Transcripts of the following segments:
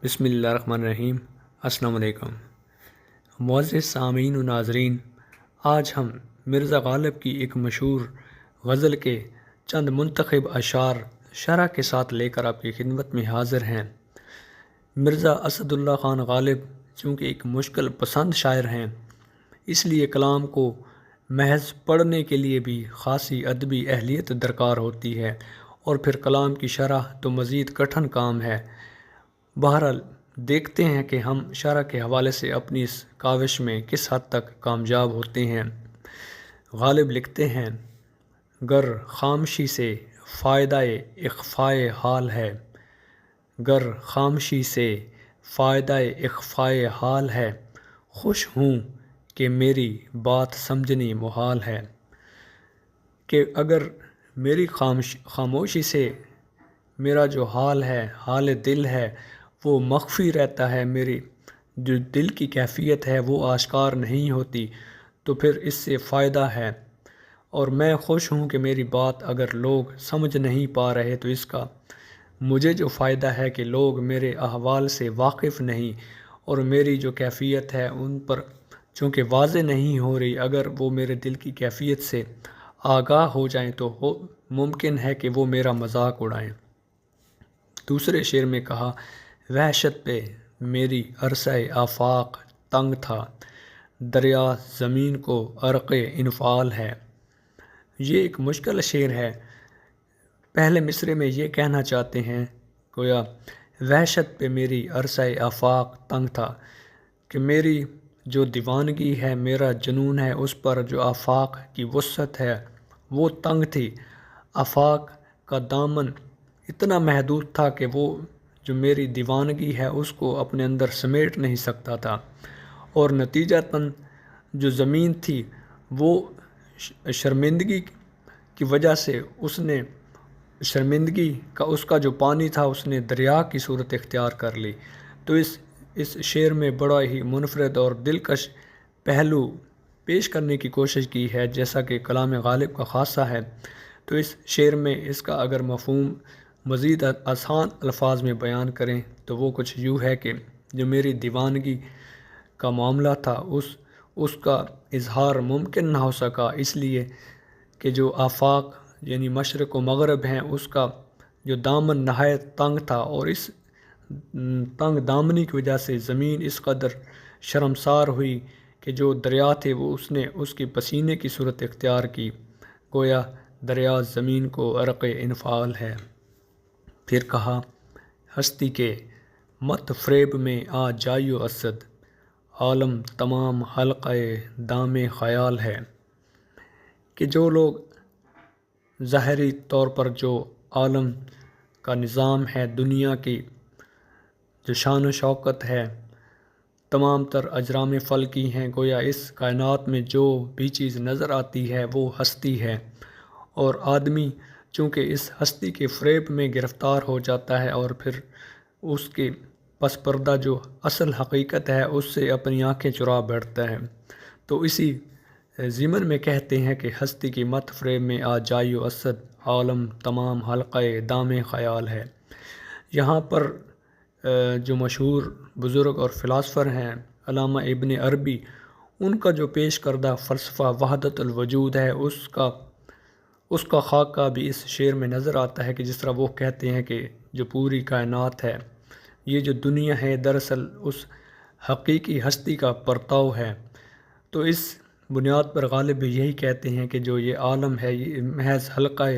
بسم اللہ الرحمن الرحیم۔ السلام علیکم معزز سامعین و ناظرین، آج ہم مرزا غالب کی ایک مشہور غزل کے چند منتخب اشعار شرح کے ساتھ لے کر آپ کی خدمت میں حاضر ہیں۔ مرزا اسد اللہ خان غالب چونکہ ایک مشکل پسند شاعر ہیں، اس لیے کلام کو محض پڑھنے کے لیے بھی خاصی ادبی اہلیت درکار ہوتی ہے، اور پھر کلام کی شرح تو مزید کٹھن کام ہے۔ بہرحال دیکھتے ہیں کہ ہم شرح کے حوالے سے اپنی اس کاوش میں کس حد تک کامیاب ہوتے ہیں۔ غالب لکھتے ہیں: گر خامشی سے فائدہ اخفائے حال ہے، گر خامشی سے فائدہ اخفائے حال ہے، خوش ہوں کہ میری بات سمجھنی محال ہے۔ کہ اگر میری خاموشی سے میرا جو حال ہے، حال دل ہے، وہ مخفی رہتا ہے، میری جو دل کی کیفیت ہے وہ آشکار نہیں ہوتی، تو پھر اس سے فائدہ ہے، اور میں خوش ہوں کہ میری بات اگر لوگ سمجھ نہیں پا رہے تو اس کا مجھے جو فائدہ ہے کہ لوگ میرے احوال سے واقف نہیں، اور میری جو کیفیت ہے ان پر چونکہ واضح نہیں ہو رہی، اگر وہ میرے دل کی کیفیت سے آگاہ ہو جائیں تو ممکن ہے کہ وہ میرا مذاق اڑائیں۔ دوسرے شعر میں کہا: وحشت پہ میری عرصہ آفاق تنگ تھا، دریا زمین کو عرق انفعال ہے۔ یہ ایک مشکل شعر ہے۔ پہلے مصرعے میں یہ کہنا چاہتے ہیں گویا وحشت پہ میری عرصہ آفاق تنگ تھا، کہ میری جو دیوانگی ہے، میرا جنون ہے، اس پر جو آفاق کی وسعت ہے وہ تنگ تھی۔ آفاق کا دامن اتنا محدود تھا کہ وہ جو میری دیوانگی ہے اس کو اپنے اندر سمیٹ نہیں سکتا تھا، اور نتیجتاً جو زمین تھی وہ شرمندگی کی وجہ سے اس نے شرمندگی کا اس کا جو پانی تھا اس نے دریا کی صورت اختیار کر لی۔ تو اس شعر میں بڑا ہی منفرد اور دلکش پہلو پیش کرنے کی کوشش کی ہے، جیسا کہ کلام غالب کا خاصہ ہے۔ تو اس شعر میں اس کا اگر مفہوم مزید آسان الفاظ میں بیان کریں تو وہ کچھ یوں ہے کہ جو میری دیوانگی کا معاملہ تھا اس کا اظہار ممکن نہ ہو سکا، اس لیے کہ جو آفاق یعنی مشرق و مغرب ہیں اس کا جو دامن نہایت تنگ تھا، اور اس تنگ دامنی کی وجہ سے زمین اس قدر شرمسار ہوئی کہ جو دریا تھے وہ اس نے اس کی پسینے کی صورت اختیار کی، گویا دریا زمین کو عرق انفعال ہے۔ پھر کہا: ہستی کے مت فریب میں آ جائیو اسد، عالم تمام حلقہ دام خیال ہے۔ کہ جو لوگ ظاہری طور پر جو عالم کا نظام ہے، دنیا کی جو شان و شوکت ہے، تمام تر اجرام فلکی ہیں، گویا اس کائنات میں جو بھی چیز نظر آتی ہے وہ ہستی ہے، اور آدمی چونکہ اس ہستی کے فریب میں گرفتار ہو جاتا ہے اور پھر اس کے پس پردہ جو اصل حقیقت ہے اس سے اپنی آنکھیں چرا بیٹھتا ہے۔ تو اسی ضمن میں کہتے ہیں کہ ہستی کی مت فریب میں آ جائیو اسد، عالم تمام حلقہ دام خیال ہے۔ یہاں پر جو مشہور بزرگ اور فلاسفر ہیں علامہ ابن عربی، ان کا جو پیش کردہ فلسفہ وحدت الوجود ہے اس کا خاکہ بھی اس شعر میں نظر آتا ہے، کہ جس طرح وہ کہتے ہیں کہ جو پوری کائنات ہے، یہ جو دنیا ہے دراصل اس حقیقی ہستی کا پرتاؤ ہے۔ تو اس بنیاد پر غالب بھی یہی کہتے ہیں کہ جو یہ عالم ہے یہ محض حلقہ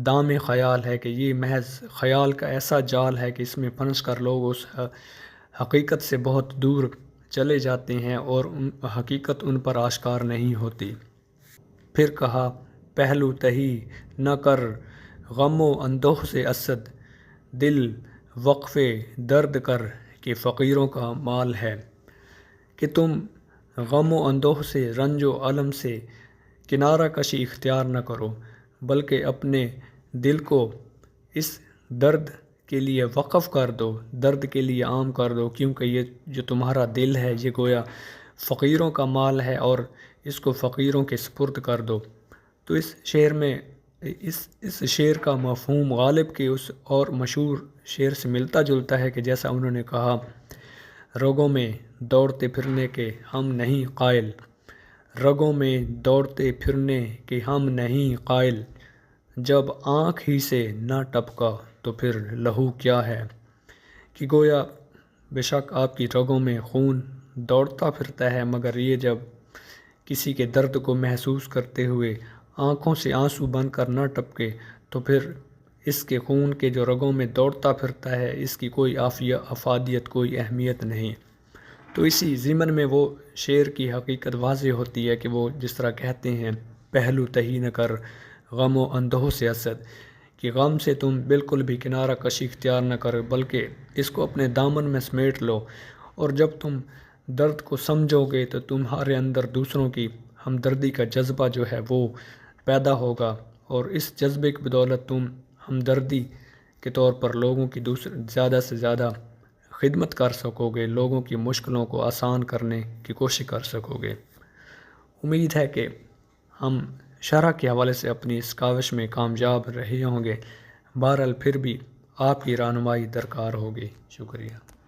دام خیال ہے، کہ یہ محض خیال کا ایسا جال ہے کہ اس میں پھنس کر لوگ اس حقیقت سے بہت دور چلے جاتے ہیں اور حقیقت ان پر آشکار نہیں ہوتی۔ پھر کہا: پہلو تہی نہ کر غم و اندوہ سے اسد، دل وقف درد کر کہ فقیروں کا مال ہے۔ کہ تم غم و اندوہ سے، رنج و الم سے کنارہ کشی اختیار نہ کرو، بلکہ اپنے دل کو اس درد کے لیے وقف کر دو، درد کے لیے عام کر دو، کیونکہ یہ جو تمہارا دل ہے یہ گویا فقیروں کا مال ہے، اور اس کو فقیروں کے سپرد کر دو۔ تو اس شعر میں اس شعر کا مفہوم غالب کے اس اور مشہور شعر سے ملتا جلتا ہے کہ جیسا انہوں نے کہا، رگوں میں دوڑتے پھرنے کے ہم نہیں قائل، رگوں میں دوڑتے پھرنے کے ہم نہیں قائل، جب آنکھ ہی سے نہ ٹپکا تو پھر لہو کیا ہے۔ کہ گویا بے شک آپ کی رگوں میں خون دوڑتا پھرتا ہے، مگر یہ جب کسی کے درد کو محسوس کرتے ہوئے آنکھوں سے آنسو بن کر نہ ٹپکے تو پھر اس کے خون کے جو رگوں میں دوڑتا پھرتا ہے اس کی کوئی افادیت، کوئی اہمیت نہیں۔ تو اسی ضمن میں وہ شعر کی حقیقت واضح ہوتی ہے کہ وہ جس طرح کہتے ہیں، پہلو تہی نہ کر غم و اندوہ سے اسد، کہ غم سے تم بالکل بھی کنارہ کشی اختیار نہ کرو بلکہ اس کو اپنے دامن میں سمیٹ لو، اور جب تم درد کو سمجھو گے تو تمہارے اندر دوسروں کی ہمدردی کا جذبہ جو ہے وہ پیدا ہوگا، اور اس جذبے کی بدولت تم ہمدردی کے طور پر لوگوں کی زیادہ سے زیادہ خدمت کر سکو گے، لوگوں کی مشکلوں کو آسان کرنے کی کوشش کر سکو گے۔ امید ہے کہ ہم شرح کے حوالے سے اپنی اس کاوش میں کامیاب رہے ہوں گے، بہرحال پھر بھی آپ کی رہنمائی درکار ہوگی۔ شکریہ۔